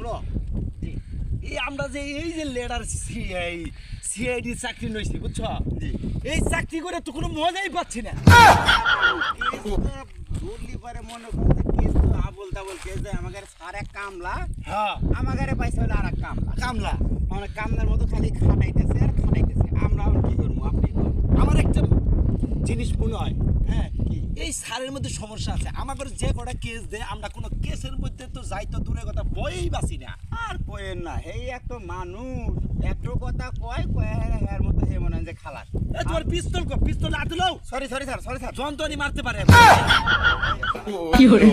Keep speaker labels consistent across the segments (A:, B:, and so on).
A: শুনো এই আমরা যে এই যে লেডার সিআইডি চাকরি নইছি বুঝছো এই চাকরি করে তো কোনো মজাই পাচ্ছি না
B: ধরলি পরে মনে করছে কেস তো আবল তাবল কেস দেয় আমাদের স্যার এক কামলা
A: হ্যাঁ
B: আমাদের পাইছে হলো আর এক কামলা
A: কামলা
B: মানে কামলার মতো খালি খাটাইতেছে আর খাটাইতেছে আমরা এখন কি করবো আপনি
A: আমার একটা জিনিস মনে হয় হ্যাঁ এই সারের মধ্যে সমস্যা আছে আমাদের যে কটা কেস দেয় আমরা কোনো কেসের মধ্যে তো যাই তো দূরে কথা বইই বাসি না
B: আর কয়েন না এই একটা মানুষ একটু কথা কয় কয় এর মতো হে মনে হয় যে খালাস
A: তোমার পিস্তল হাতে লও
B: সরি স্যার
A: যন্ত্রণী মারতে পারে
C: কি হলো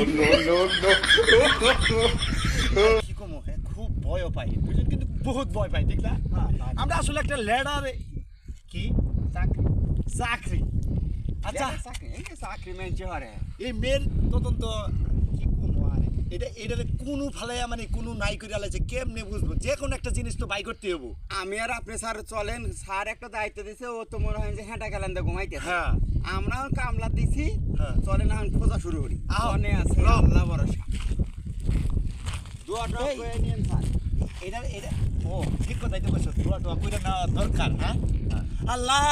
A: কি কমো খুব ভয় পাই দুজন কিন্তু বহুত ভয় পাই ঠিক না আমরা আসলে একটা লেডার কি চাকরি আচ্ছা
B: চাকরি মেনছে হরে
A: এই মেয়ের তদন্ত কি কমো আর এটা কোনো ফালাইয়া মানে কোনো নাই করে আলাইছে কেমনে বুঝবো যে কোনো একটা জিনিস তো বাই করতে হবো
B: আমি আর আপনি স্যার চলেন স্যার একটা দায়িত্ব দিছে ও তো মনে হয় যে হেঁটা গেলেন তো ঘুমাইতেছে
A: হ্যাঁ
B: আমরা এখন কামলা দিছি
A: হ্যাঁ।
B: চলেন এখন খোঁজা শুরু করি
A: আও,
B: মনে আছে
A: আও।
B: আল্লাহ ভরসা দোয়াটা
A: এই।
B: করে নিয়েন স্যার
A: এটা ও ঠিক কথাই তো বলছো দোয়া কইরা না দরকার হ্যাঁ আল্লাহ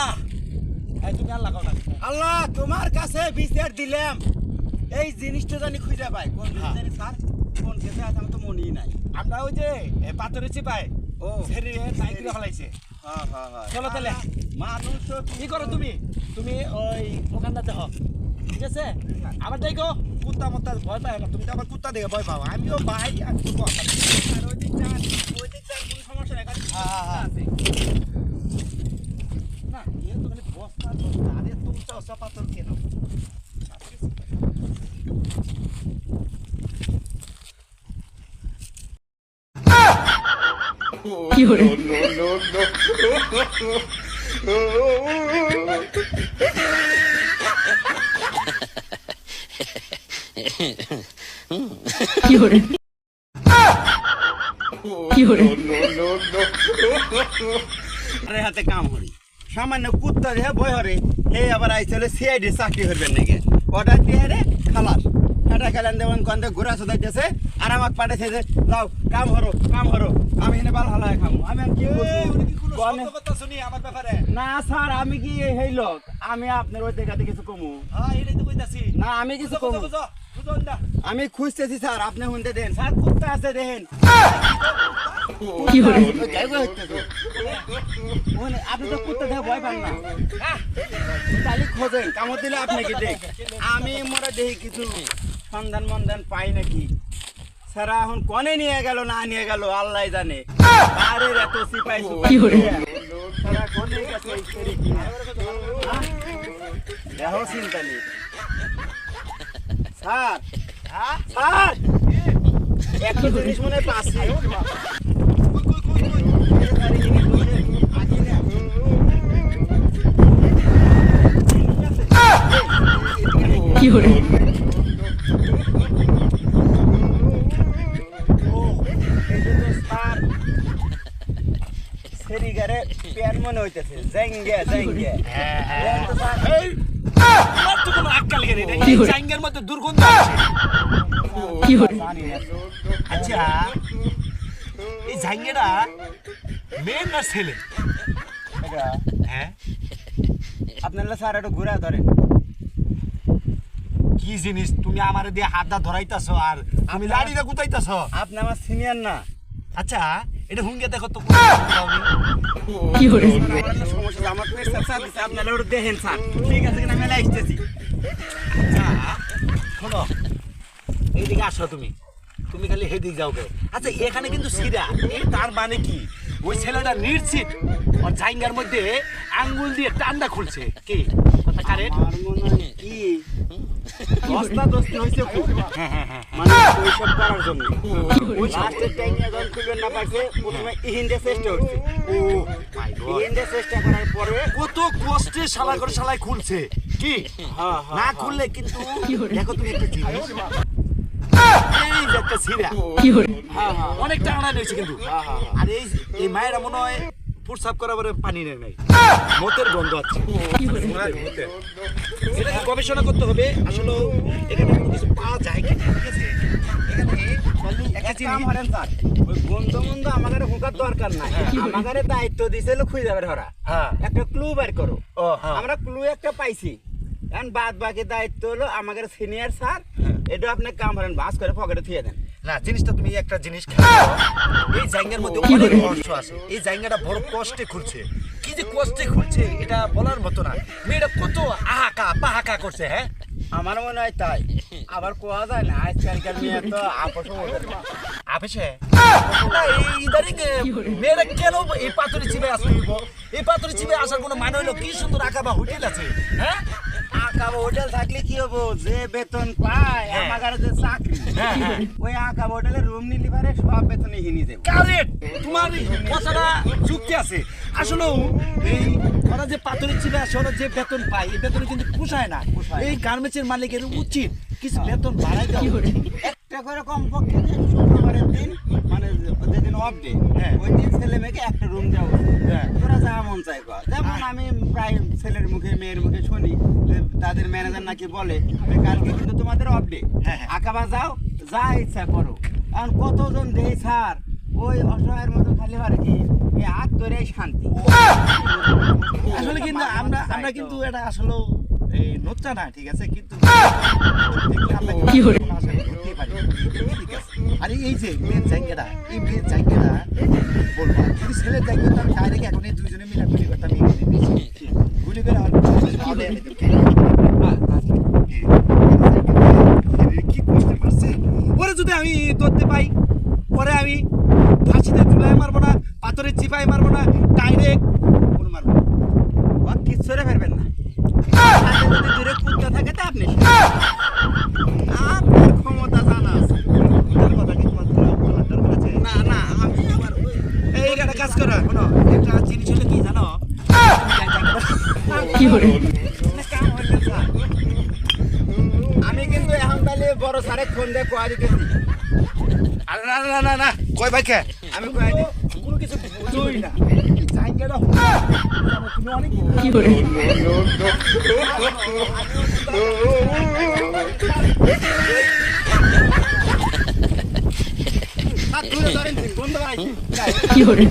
A: এই তুমি আল্লাহ কও না
B: আল্লাহ তোমার কাছে বিচার দিলাম এই জিনিসটা জানি খুঁজে পাই কোন জিনিস
A: হ্যাঁ।
B: জানি স্যার কোন কেসে আছে আমি তো মনেই নাই
A: আমরা ওই যে পাথরে চিপাই
B: ও
A: শরীরে নাই করে ফলাইছে
B: হ্যাঁ
A: চলো তাহলে।
B: মানুষ তো
A: কি করো তুমি ওই ওখানটাতে হও ঠিক আছে আবার দেখো কুত্তা মত্তা ভয় পায় না তুমি তো আবার কুত্তা দেখে ভয় পাও আমিও ভাই আর কুত্তা
B: আর ওই দিক যান কোনো সমস্যা নাই কারণ আছে
A: না এ তো খালি বস্তা আরে তো উঁচা পাথর কেন
C: কি হলো কি হলো কি হলো
B: আরে হাতে কাম হরি সামান্য কুত্তা দেহে ভয় হরে হে আবার আইছিল সিআইডি চাকরি হইবেন নাকি অর্ডার দিয়ে রে খালাস এটা খেলেন দেবেন কন্দে ঘোরা সোদাইতেছে আর আমাকে পাঠাইছে যে যাও কাম হরো আমি এনে বাল হালায় খামু আমি আর কি বলবো
A: কথা শুনি আমার ব্যাপারে
B: না স্যার আমি কি হেই লোক আমি আপনার ওই দেখাতে কিছু কমু
A: হ্যাঁ এটাই তো কইতাছি
B: না আমি কিছু কমু
A: বুঝো না
B: আমি খুঁজতেছি স্যার আপনি শুনতে দেন স্যার কুত্তা আছে দেখেন
C: কি হলো
B: আপনি তো কুত্তা দেখে ভয় পান না তাহলে খোঁজেন কামড় দিলে আপনি কি দেখ আমি মোরা দেখি কিছু সন্ধান মন্ধান পাই নাকি স্যার এখন কনে নিয়ে গেল না নিয়ে গেল আল্লাহ জানে আরে এত সিপাই
C: কি হলো?
B: স্যার কনে গেছে এই সেরি কি দেখো চিন্তা নেই স্যার স্যার একটা জিনিস মনে পাচ্ছি
C: কি হলো
B: সেরিগারে প্যান মনে হইতেছে জাঙ্গে
A: এই আমার তো কোনো আক্কাল গেলে নেই
C: কি
A: এই
C: হলো?
A: জাঙ্গের মধ্যে দুর্গন্ধ আছে
C: কি হলো
A: আচ্ছা এই জাঙ্গেরা মেয়ে না ছেলে হ্যাঁ
B: আপনারা স্যার একটু ঘুরা ধরেন
A: কি জিনিস তুমি আমারে দিয়ে হাতটা ধরাইতাছো আর আমি লাড়িটা গুতাইতাছো
B: আপনি আমার সিনিয়র না
A: আচ্ছা এটা হুঙ্গে দেখো তো
C: কি হলো
B: সমস্যা আমার পেট স্যার আপনারা একটু দেখেন স্যার ঠিক আছে কিনা মেলা আসতেছি
A: আচ্ছা শোনো এইদিকে আসো তুমি খালি হেদিক যাও গে আচ্ছা এখানে কিন্তু সিরা এই তার মানে কি ওই ছেলেটা নিশ্চিত ওর জাইঙ্গার মধ্যে আঙ্গুল দিয়ে টান্ডা খুলছে কি কথা কারেন্ট
B: আমার মনে হয় কি দস্তা দস্তি হয়েছে খুব মানে ওইসব করার জন্য ওই লাস্টের টাইমে যখন খুলবেন না পারছে প্রথমে ইহিন্দে চেষ্টা হচ্ছে
A: ও মাই গড
B: ইহিন্দে চেষ্টা করার পরে
A: কত কষ্টে শালা করে শালাই খুলছে কি
B: হ্যাঁ
A: না খুললে কিন্তু
C: কি হলো?
A: দেখো তুমি একটা জিনিস এই যে একটা সিরা
C: কি হলো
B: হ্যাঁ
A: অনেক টাকা নিয়েছে কিন্তু আর এই মায়েরা মনে হয় প্রসাব করার পরে পানি নেয় নাই মতের গন্ধ আছে
C: কি হলো
A: এটা গবেষণা করতে হবে আসলে এখানে কোনো কিছু পাওয়া যায় কিনা ঠিক আছে এখানে
B: তাহলে
A: একটা
B: এক
A: জিনিস-
B: কাম করেন স্যার, ওই বন্ধু আমাদের হুঁকার দরকার নাই, আমাদের দায়িত্ব দিছিল খুঁজে বের করা,
A: হ্যাঁ
B: একটা ক্লু বের করো।
A: ও হ্যাঁ
B: আমরা ক্লু একটা পাইছি, এখন বাদ বাকি দায়িত্ব হলো আমাদের সিনিয়র স্যার, এটা আপনি কাম করেন, বাস করে পকেটে থুয়ে দেন।
A: না জিনিসটা তুমি একটা জিনিস খেয়াল করো। এই জায়গার মধ্যে অনেক রহস্য আছে। এই জায়গাটা বড় কষ্টে খুলছে, কি যে কষ্টে খুলছে এটা বলার মতো না। মেয়েটা কত আহাকা পাহাকা করছে। হ্যাঁ
B: আমার মনে হয় তাই, আবার কোয়া যায় না আজকালকার মেয়ে তো আপোষ ওদের না।
A: আবেশে না এই ইদারিং মেয়েরা কেন এই পাথরে চিবে আসতে হইব? এই পাথরে চিবে আসার কোনো মানে হইলো? কি সুন্দর আঁকা বা হোটেল আছে। হ্যাঁ
B: আঁকা হোটেল থাকলে কি হবো, যে বেতন পায়
A: হ্যাঁ।
B: আমার যে চাকরি,
A: হ্যাঁ হ্যাঁ
B: ওই আঁকা হোটেলে রুম নিলি পারে সব বেতনে হিনি দেবো।
A: কারেক্ট, তোমার কথাটা যুক্তি আছে। আসলে এই ওরা যে পাথরের চিবে আসে ওরা যে বেতন পায় এই বেতনে কিন্তু পোষায় না। এই গার্মেন্টসের মালিকের উচিত কিছু বেতন বাড়াই দেওয়া।
B: একটা করে কমপক্ষে যে শুক্রবারের দিন, মানে যেদিন অফ ডে,
A: হ্যাঁ।
B: ওই দিন ছেলে মেয়েকে একটা রুম দেওয়া উচিত।
A: হ্যাঁ।
B: তোরা যা মন চাই কর। যেমন আমি প্রায় ছেলের মুখে মেয়ের মুখে শুনি যে তাদের ম্যানেজার নাকি বলে যে কালকে কিন্তু তোমাদের অফ ডে,
A: হ্যাঁ, হ্যাঁ।
B: আঁকাবা যাও, যা ইচ্ছা করো। কারণ কতজন দেয় স্যার, ওই অসহায়ের মতো খালি পারে কি এই হাত ধরে শান্তি।
A: আসলে কিন্তু আমরা কিন্তু এটা আসলে এই নোচ্চা না, ঠিক আছে, কিন্তু আমরা কিন্তু
C: কি করে?
A: আসলে ধরতেই পারি না। ঠিক আছে। আর এই যে মেয়ের জায়গাটা, এই মেয়ের জায়গাটা বলবো যদি ছেলের জায়গা তো আমি ডাইরেক্ট এখন এই দুইজনে মিলে গুলি করতাম, গুলি করে আমার কি করতে পারছে। ওরে যদি আমি ধরতে পাই, পরে আমি ফাঁসিতে ঝুলাই মারবো না, পাথরের চিপাই মারবো না, ডাইরেক্ট কোন মারবো।
B: ও কিচ্ছু রে ফেরবেন না। সাথে যদি দূরে কুত্তা থাকে তা আপনি আপনার ক্ষমতা জানা আছে।
A: ওটার কথা কি তোমার বলার দরকার আছে?
B: না না, আমি আমার
A: এই একটা কাজ করো, শোনো, একটা জিনিস হলো কি জানো,
C: কি করে?
B: না, কাম হইলে স্যার। আমি কিন্তু এখন তাহলে বড় স্যারে ফোন দিয়ে কয়া দিতেছি।
A: আরে না না না না কই ভাই কে
B: আমি কয়া দিই
A: কোনো কিছু বুঝোই না। এই জায়গাটা তুমি অনেক
C: কি করে?
B: স্যার দূরে ধরেন, বন্ধ করাই।
C: কি করে?